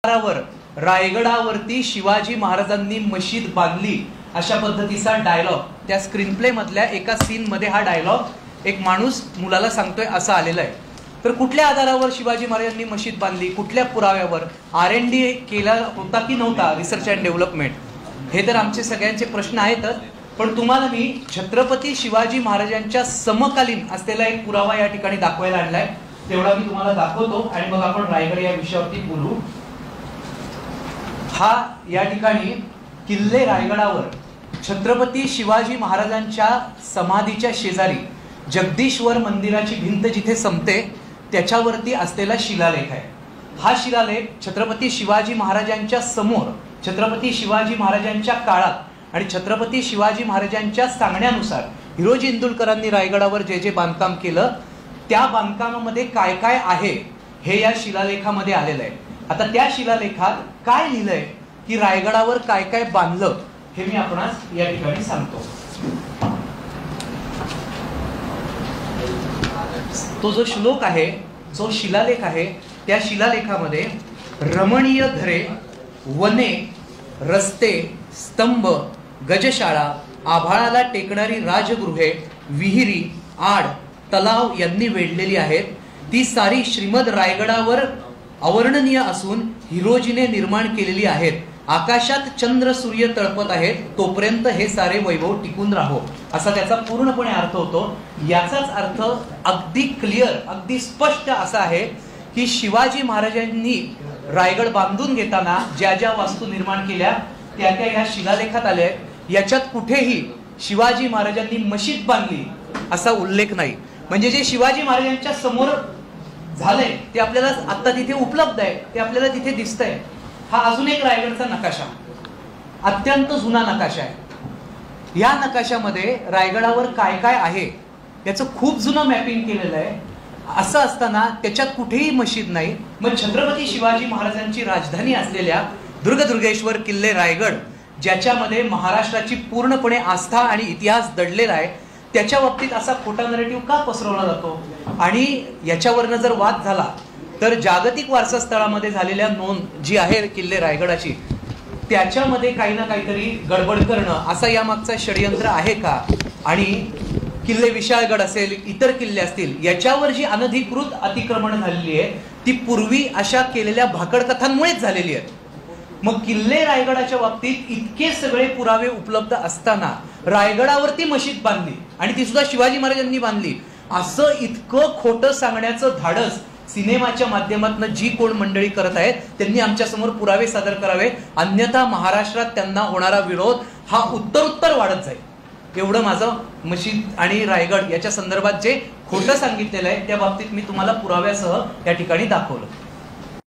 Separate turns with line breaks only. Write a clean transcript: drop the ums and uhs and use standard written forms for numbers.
आधारावर रायगडावरती शिवाजी महाराजांनी मशीद बांधली अशा पद्धतीचा डायलॉग त्या स्क्रीन प्ले मधल्या एका सीन मध्ये हा डायलॉग एक माणूस मुलाला सांगतोय असं आलेलं आहे। तर कुठल्या आधारावर शिवाजी महाराजांनी मशीद बांधली, कुठल्या पुराव्यावर, R&D केला होता की नव्हता, रिसर्च अँड डेव्हलपमेंट, हे तर आमचे सगळ्यांचे प्रश्न आहेतच। पण तुम्हाला मी छत्रपती शिवाजी महाराजांच्या समकालीन असलेला एक पुरावा या ठिकाणी दाखवायला आणलाय, तेवढा मी तुम्हाला दाखवतो आणि मग आपण रायगड या विषयावरती बोलू। हा या ठिकाणी किल्ले रायगडावर छत्रपती शिवाजी महाराजांच्या समाधीच्या शेजारी जगदीश्वर मंदिराची भिंत जिथे संपते त्याच्यावरती असलेला शिलालेख आहे। हा शिलालेख छत्रपती शिवाजी महाराजांच्या समोर, छत्रपती शिवाजी महाराजांच्या काळात आणि छत्रपती शिवाजी महाराजांच्या सांगण्यानुसार हिरोजी इंदुलकरांनी रायगडावर जे जे बांधकाम केलं त्या बांधकामामध्ये काय काय आहे हे या शिलालेखामध्ये आलेलं आहे। आता त्या शिलालेखात काय लिहिलंय की रायगडावर काय काय बांधलं हे मी आपणास या ठिकाणी सांगतो। तो जो श्लोक आहे, जो शिलालेख आहे, त्या शिलालेखामध्ये रमणीय घरे, वने, रस्ते, स्तंभ, गजशाळा, आभाळाला टेकणारी राजगृहे, विहिरी, आड, तलाव यांनी वेढलेली आहेत। ती सारी श्रीमद रायगडावर अवर्णनीय असून हिरोजीने निर्माण केलेली आहेत। आकाशात चंद्र सूर्य तळपत आहेत तोपर्यंत हे सारे वैभव टिकून राहो, असा त्याचा पूर्णपणे अर्थ होतो। याचाच अर्थ अगदी क्लिअर, अगदी स्पष्ट असा आहे की शिवाजी महाराजांनी रायगड बांधून घेताना ज्या ज्या वास्तू निर्माण केल्या त्या त्या या शिलालेखात आल्या आहेत। याच्यात कुठेही शिवाजी महाराजांनी मशीद बांधली असा उल्लेख नाही। म्हणजे जे शिवाजी महाराजांच्या समोर झालंय ते आपल्याला आता तिथे उपलब्ध आहे, ते आपल्याला तिथे दिसतंय। हा अजून एक रायगडचा नकाशा, अत्यंत जुना नकाशा आहे। या नकाशामध्ये रायगडावर काय काय आहे याचं खूप जुनं मॅपिंग केलेलं आहे। असं असताना त्याच्यात कुठेही मशीद नाही। मग छत्रपती शिवाजी महाराजांची राजधानी असलेल्या दुर्गेश्वर किल्ले रायगड, ज्याच्यामध्ये महाराष्ट्राची पूर्णपणे आस्था आणि इतिहास दडलेला आहे, त्याच्या बाबतीत असा खोटा नरेटिव्ह का पसरवला जातो? आणि याच्यावरनं जर वाद झाला तर जागतिक वारसा स्थळामध्ये झालेल्या नोंद जी आहे किल्ले रायगडाची, त्याच्यामध्ये काही ना काहीतरी गडबड करणं असा यामागचा षडयंत्र आहे का? आणि किल्ले विशाळगड असेल, इतर किल्ले असतील, याच्यावर जी अनधिकृत अतिक्रमण झालेली आहे ती पूर्वी अशा केलेल्या भाकडकथांमुळेच झालेली आहे। मग किल्ले रायगडाच्या बाबतीत इतके सगळे पुरावे उपलब्ध असताना रायगडावरती मशीद बांधली आणि ती सुद्धा शिवाजी महाराजांनी बांधली, असं इतकं खोटं सांगण्याचं धाडस सिनेमाच्या माध्यमातून जी कोण मंडळी करत आहेत त्यांनी आमच्या समोर पुरावे सादर करावे, अन्यथा महाराष्ट्रात त्यांना होणारा विरोध हा उत्तरोत्तर वाढत जाईल। एवढं माझं मशीद आणि रायगड याच्या संदर्भात जे खोटं सांगितलेलं आहे त्या बाबतीत मी तुम्हाला पुराव्यासह या ठिकाणी दाखवलं।